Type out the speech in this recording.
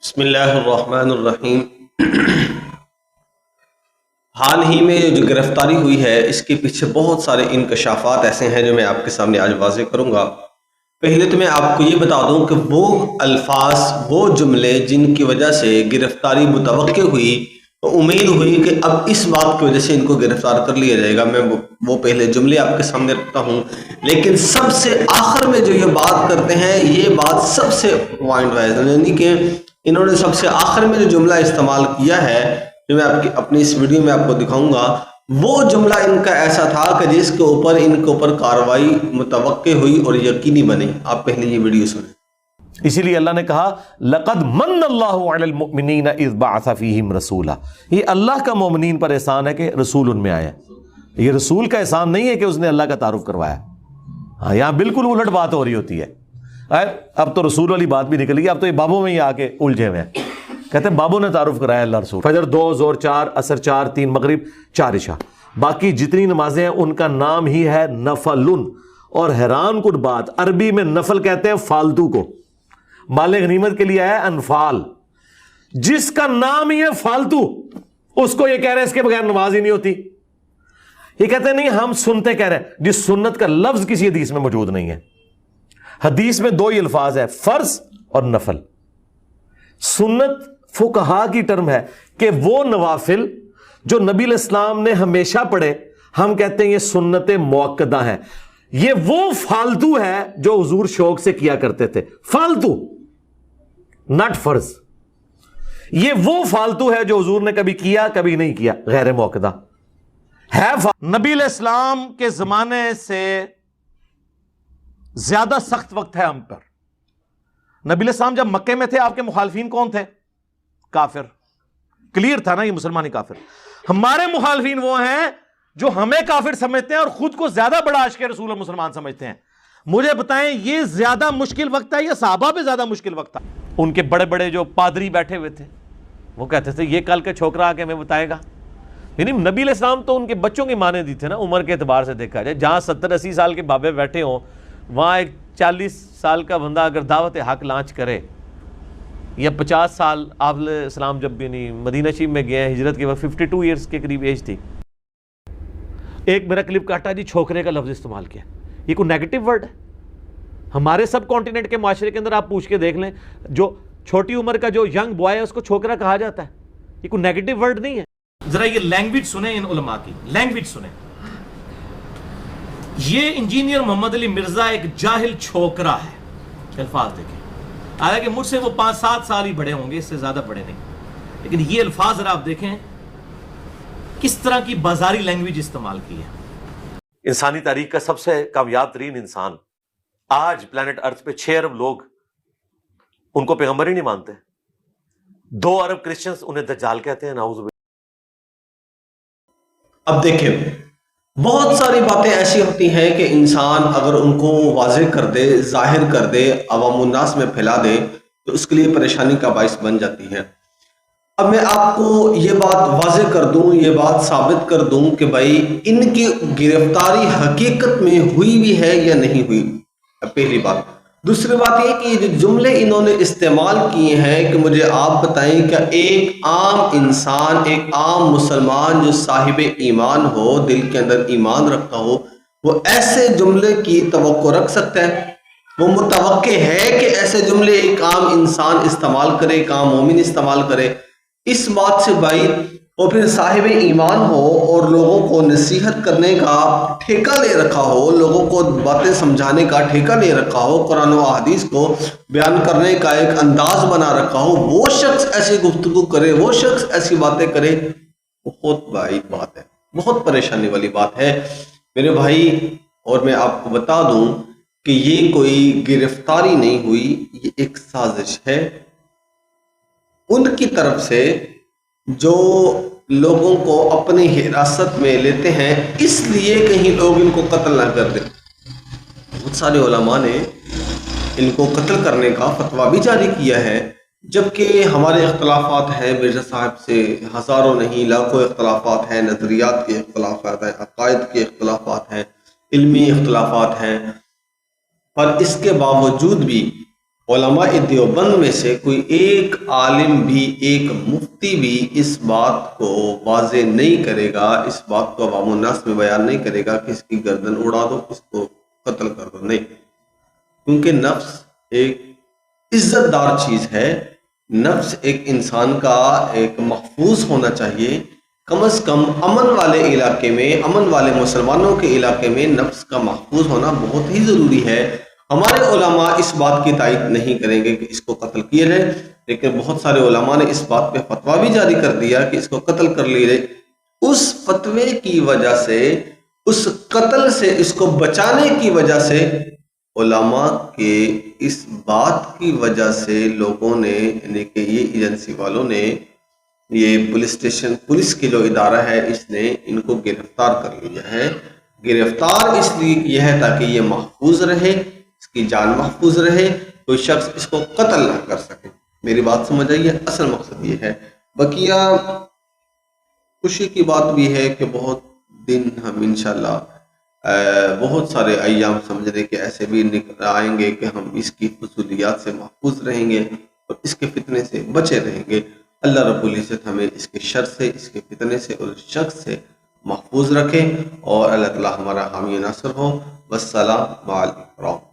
بسم اللہ الرحمن الرحیم۔ حال ہی میں جو گرفتاری ہوئی ہے اس کے پیچھے بہت سارے انکشافات ایسے ہیں جو میں آپ کے سامنے آج واضح کروں گا۔ پہلے تو میں آپ کو یہ بتا دوں کہ وہ الفاظ، وہ جملے جن کی وجہ سے گرفتاری متوقع ہوئی، امید ہوئی کہ اب اس بات کی وجہ سے ان کو گرفتار کر لیا جائے گا، میں وہ پہلے جملے آپ کے سامنے رکھتا ہوں، لیکن سب سے آخر میں جو یہ بات کرتے ہیں یہ بات سب سے پوائنٹ وائز، یعنی کہ انہوں نے سب سے آخر میں جو جملہ استعمال کیا ہے جو میں اپنی اس ویڈیو میں آپ کو دکھاؤں گا، وہ جملہ ان کا ایسا تھا کہ جس کے اوپر ان کے اوپر کارروائی متوقع ہوئی اور یقینی بنی۔ آپ پہلے یہ ویڈیو سنیں۔ اسی لیے اللہ نے کہا لقد من اللہ علی المؤمنین اذ بعث فیہم رسولا، یہ اللہ کا مومنین پر احسان ہے کہ رسول ان میں آیا۔ یہ رسول کا احسان نہیں ہے کہ اس نے اللہ کا تعارف کروایا، ہاں یہاں بالکل الٹ بات ہو رہی ہوتی ہے۔ اب تو رسول والی بات بھی نکل گئی، اب تو یہ بابوں میں ہی آ کے الجھے ہوئے ہیں، کہتے ہیں بابوں نے تعارف کرایا اللہ رسول۔ فجر 2، ظہر 4، عصر 4، 3 مغرب، 4 عشاء، باقی جتنی نمازیں ہیں ان کا نام ہی ہے نفل۔ اور حیران کن بات، عربی میں نفل کہتے ہیں فالتو کو، مال غنیمت کے لیے ہے انفال، جس کا نام ہی ہے فالتو اس کو یہ کہہ رہے ہیں اس کے بغیر نماز ہی نہیں ہوتی۔ یہ کہتے ہیں نہیں ہم سنتے کہہ رہے ہیں، جس سنت کا لفظ کسی حدیث میں موجود نہیں ہے۔ حدیث میں 2 ہی الفاظ ہیں، فرض اور نفل۔ سنت فقہا کی ٹرم ہے کہ وہ نوافل جو نبی علیہ السلام نے ہمیشہ پڑھے، ہم کہتے ہیں یہ سنت موقدہ ہیں۔ یہ وہ فالتو ہے جو حضور شوق سے کیا کرتے تھے، فالتو ناٹ فرض۔ یہ وہ فالتو ہے جو حضور نے کبھی کیا کبھی نہیں کیا، غیر موقدہ ہے۔ نبی علیہ السلام کے زمانے سے زیادہ سخت وقت ہے ہم پر۔ نبی علیہ السلام جب مکے میں تھے آپ کے مخالفین کون تھے؟ کافر، کلیئر تھا نا یہ مسلمان ہی کافر۔ ہمارے مخالفین وہ ہیں جو ہمیں کافر سمجھتے ہیں اور خود کو زیادہ بڑا عاشق رسول اور مسلمان سمجھتے ہیں۔ مجھے بتائیں یہ زیادہ مشکل وقت ہے یا صحابہ پہ زیادہ مشکل وقت تھا؟ ان کے بڑے بڑے جو پادری بیٹھے ہوئے تھے وہ کہتے تھے یہ کل کے چھوکرا آ کے ہمیں بتائے گا۔ یعنی نبی علیہ السلام تو ان کے بچوں کی مانے دی تھے نا، عمر کے اعتبار سے دیکھا جائے، جہاں 70-80 سال کے بابے بیٹھے ہوں وہاں ایک 40 سال کا بندہ اگر دعوت حق لانچ کرے، یا 50 سال، آپ علیہ السلام جب بھی نہیں مدینہ شریف میں گئے ہجرت کے وقت 52 ایئرز کے قریب ایج تھی۔ ایک میرا کلپ کاٹا جی چھوکرے کا لفظ استعمال کیا، یہ کوئی نیگیٹو ورڈ ہے؟ ہمارے سب کانٹیننٹ کے معاشرے کے اندر آپ پوچھ کے دیکھ لیں، جو چھوٹی عمر کا جو ینگ بوائے ہے اس کو چھوکرا کہا جاتا ہے، یہ کوئی نیگیٹو ورڈ نہیں ہے۔ ذرا یہ لینگویج سنیں، ان علماء کی لینگویج سنیں۔ یہ انجینئر محمد علی مرزا ایک جاہل چھوکرا ہے، الفاظ دیکھیں، حالانکہ مجھ سے وہ 5-7 سال ہی بڑے ہوں گے، اس سے زیادہ بڑے نہیں، لیکن یہ الفاظ ذرا آپ دیکھیں کس طرح کی بازاری لینگویج استعمال کی ہے۔ انسانی تاریخ کا سب سے کامیاب ترین انسان، آج پلانٹ ارتھ پہ 6 ارب لوگ ان کو پیغمبر ہی نہیں مانتے، 2 ارب کرسچنز انہیں دجال کہتے ہیں، نعوذ باللہ۔ اب دیکھیں بہت ساری باتیں ایسی ہوتی ہیں کہ انسان اگر ان کو واضح کر دے، ظاہر کر دے، عوام الناس میں پھیلا دے تو اس کے لیے پریشانی کا باعث بن جاتی ہے۔ اب میں آپ کو یہ بات واضح کر دوں، یہ بات ثابت کر دوں کہ بھائی ان کی گرفتاری حقیقت میں ہوئی بھی ہے یا نہیں ہوئی، پہلی بات۔ دوسری بات یہ کہ یہ جو جملے انہوں نے استعمال کیے ہیں کہ مجھے آپ بتائیں کیا ایک عام انسان، ایک عام مسلمان جو صاحب ایمان ہو، دل کے اندر ایمان رکھتا ہو، وہ ایسے جملے کی توقع رکھ سکتا ہے؟ وہ متوقع ہے کہ ایسے جملے ایک عام انسان استعمال کرے، ایک عام مومن استعمال کرے؟ اس بات سے بعید، اور پھر صاحب ایمان ہو اور لوگوں کو نصیحت کرنے کا ٹھیکہ لے رکھا ہو، لوگوں کو باتیں سمجھانے کا ٹھیکہ لے رکھا ہو، قرآن و احادیث کو بیان کرنے کا ایک انداز بنا رکھا ہو، وہ شخص ایسی گفتگو کرے، وہ شخص ایسی باتیں کرے، بہت بعید بات ہے، بہت پریشانی والی بات ہے میرے بھائی۔ اور میں آپ کو بتا دوں کہ یہ کوئی گرفتاری نہیں ہوئی، یہ ایک سازش ہے ان کی طرف سے جو لوگوں کو اپنی حراست میں لیتے ہیں، اس لیے کہیں لوگ ان کو قتل نہ کر دیں۔ بہت سارے علماء نے ان کو قتل کرنے کا فتویٰ بھی جاری کیا ہے، جبکہ ہمارے اختلافات ہیں مرزا صاحب سے ہزاروں نہیں لاکھوں اختلافات ہیں، نظریات کے اختلافات ہیں، عقائد کے اختلافات ہیں، علمی اختلافات ہیں، پر اس کے باوجود بھی علماء دیوبند میں سے کوئی ایک عالم بھی، ایک مفتی بھی اس بات کو واضح نہیں کرے گا، اس بات کو عوام الناس میں بیان نہیں کرے گا کہ اس کی گردن اڑا دو، اس کو قتل کر دو، نہیں. کیونکہ نفس ایک عزت دار چیز ہے، نفس ایک انسان کا ایک محفوظ ہونا چاہیے. کم از کم امن والے علاقے میں، امن والے مسلمانوں کے علاقے میں نفس کا محفوظ ہونا بہت ہی ضروری ہے. ہمارے علماء اس بات کی تائید نہیں کریں گے کہ اس کو قتل کیا جائے، لیکن بہت سارے علماء نے اس بات پہ فتویٰ بھی جاری کر دیا کہ اس کو قتل کر لیا جائے. اس فتوے کی وجہ سے، اس قتل سے، اس کو بچانے کی وجہ سے، علماء کے اس بات کی وجہ سے لوگوں نے، یعنی کہ یہ ایجنسی والوں نے، یہ پولیس اسٹیشن، پولیس کے جو ادارہ ہے، اس نے ان کو گرفتار کر لیا ہے. گرفتار اس لیے کیا ہے تاکہ یہ محفوظ رہے، اس کی جان محفوظ رہے، کوئی شخص اس کو قتل نہ کر سکے. میری بات سمجھ آئیے؟ اصل مقصد یہ ہے. بقیہ خوشی کی بات بھی ہے کہ بہت دن ہم انشاءاللہ بہت سارے ایام سمجھنے کے ایسے بھی آئیں گے کہ ہم اس کی فضولیات سے محفوظ رہیں گے اور اس کے فتنے سے بچے رہیں گے. اللہ رب العزت ہمیں اس کے شر سے، اس کے فتنے سے اور اس شخص سے محفوظ رکھے، اور اللہ تعالی ہمارا حامی ناصر ہو. والسلام علیکم.